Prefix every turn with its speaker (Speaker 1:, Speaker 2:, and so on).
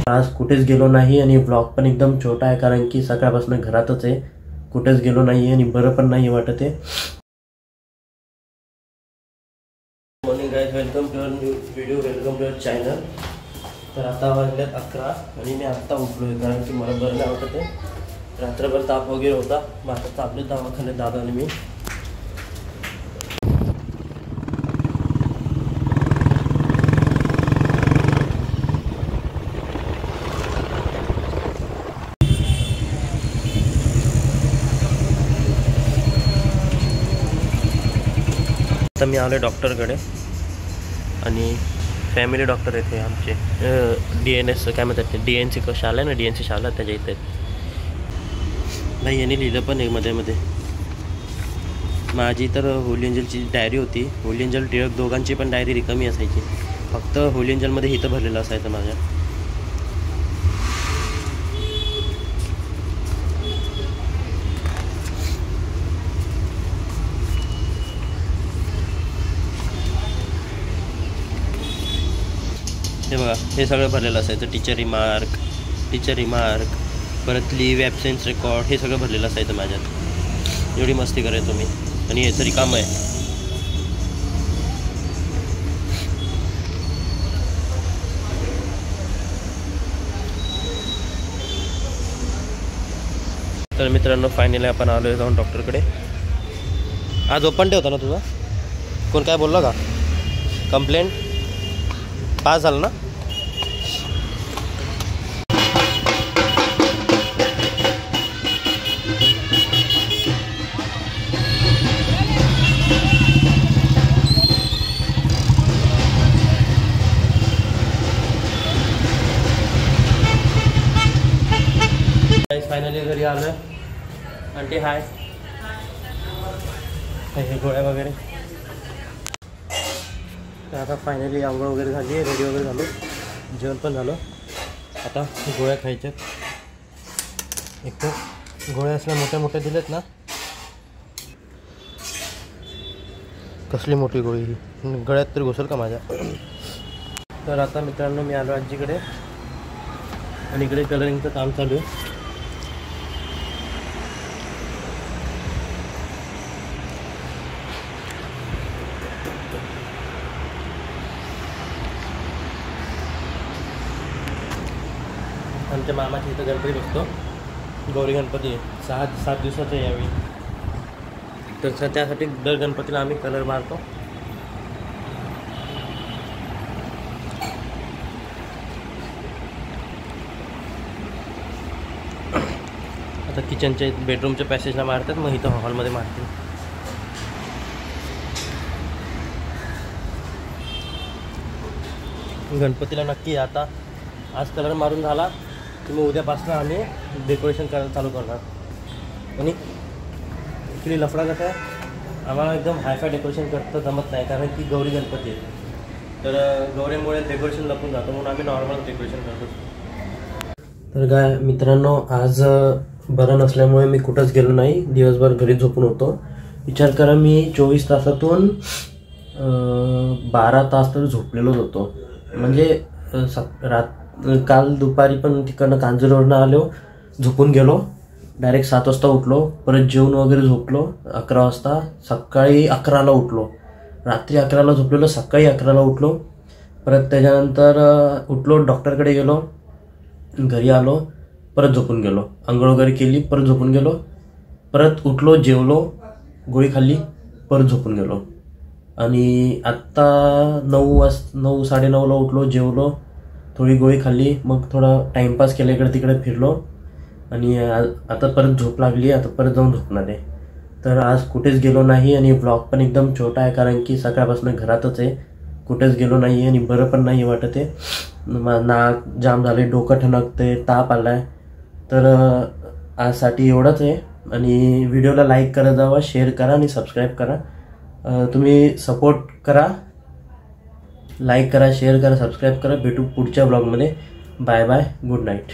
Speaker 1: आज कुठेच गेलो नाही आणि ब्लॉग पण एकदम छोटा आहे कारण की सकाळपासून घरातच आहे, कुठेच गेलो नाही आणि बरं पण नाही वाटत आहे. Morning guys, welcome to new video, welcome to your channel. तर आता वाजल्यात 11 आणि मी आत्ता उठलो आहे कारण की मला बरं नाही वाटत आहे. रात्रभर ताप वगैरे होता, मग आता तापले दवाखान्यात दादा आणि मी. आता मी आलो डॉक्टरकडे आणि फॅमिली डॉक्टर येते आमचे, DNS काय म्हणतात ते, DNC शाळा आहे ना, DNC शाळा त्याच्या इथे. नाही यांनी लिहिलं पण आहे मध्ये. माझी तर होली एंजलची डायरी होती, होली एंजल टिळक दोघांची पण डायरी रिकामी असायची, फक्त होली एंजलमध्ये हिथं भरलेलं असायचं माझ्या. हे बघा, हे सगळं भरलेलं असायचं. टीचर रिमार्क, परत लीव ॲब्सेन्स रेकॉर्ड, हे सगळं भरलेलं असायचं माझ्यात. एवढी मस्ती करायचो मी, आणि हे तरी काम आहे. तर मित्रांनो, फायनली आपण आलो आहे जाऊन डॉक्टरकडे. आज ओपन डे होता ना तुझा? कोण काय बोललं का? कंप्लेंट पास झालं ना? फायनली घरी आलोय. आंटी हाय. हे गोळ्या वगैरे. तर आता फायनली आंघोळ वगैरे झाली, रेडी वगैरे झालो, जेवण पण झालं. आता गोळ्या खायच्यात. एक तर गोळ्या असल्या मोठ्या दिलेत ना. कसली मोठी गोळी ही, गळ्यात तरी घुसेल का माझ्या. तर आता मित्रांनो मी आलो आजीकडे आणि इकडे कलरिंगचं काम चालू आहे. आमच्या मामाच्या इथं गणपती बसतो, गौरी गणपती आहे. 7 दिवसाचा यावेळी. तर त्यासाठी दर गणपतीला आम्ही कलर मारतो. आता किचनच्या बेडरूमच्या पॅसेजला मारतात, मग इथं हॉलमध्ये मारते. गणपतीला नक्की आता आज कलर मारून झाला की मग उद्यापासून आम्ही डेकोरेशन करायला चालू करणार. आणि इकडे लफडा कसा आहे, आम्हाला एकदम हायफाय डेकोरेशन करता जमत नाही कारण की गौरी गणपती आहे. तर गौरीमुळे डेकोरेशन लपून जातं, म्हणून आम्ही नॉर्मल डेकोरेशन करतो. तर काय मित्रांनो, आज बरं नसल्यामुळे मी कुठंच गेलो नाही, दिवसभर घरी झोपून होतो. विचार करा, मी 24 तासातून 12 तास तर झोपलेलोच होतो. म्हणजे काल दुपारी पण तिकडनं कांजूरवरनं आलो, झोपून गेलो, डायरेक्ट 7 वाजता उठलो, परत जेवण वगैरे झोपलो 11 वाजता, सकाळी 11ला उठलो. रात्री 11ला झोपलेलो, सकाळी 11ला उठलो. परत त्याच्यानंतर उठलो, डॉक्टरकडे गेलो, घरी आलो, परत झोपून गेलो, आंघोळ वगैरे केली, परत झोपून गेलो, परत उठलो, जेवलो, गोळी खाल्ली, परत झोपून गेलो. आणि आत्ता 9 साडेनऊला उठलो, जेवलो, थोडी गोळी खाल्ली, मग थोडा टाईमपास केला, इकडे तिकडे फिरलो आणि आता परत झोप लागली, आता परत जाऊन झोपणार आहे. तर आज कुठेच गेलो नाही आणि ब्लॉग पण एकदम छोटा आहे कारण की सकाळपासून घरातच आहे, कुठेच गेलो नाही आणि बरं पण नाही वाटत आहे. नाक जाम झाले, डोकं ठणकते, ताप आला आहे. तर आजसाठी एवढंच आहे. आणि व्हिडिओला लाईक करा, जावा, शेअर करा आणि सबस्क्राईब करा. तुम्ही सपोर्ट करा, लाईक करा, शेअर करा, सबस्क्राईब करा. भेटू पुढच्या ब्लॉगमध्ये. Bye bye, good night.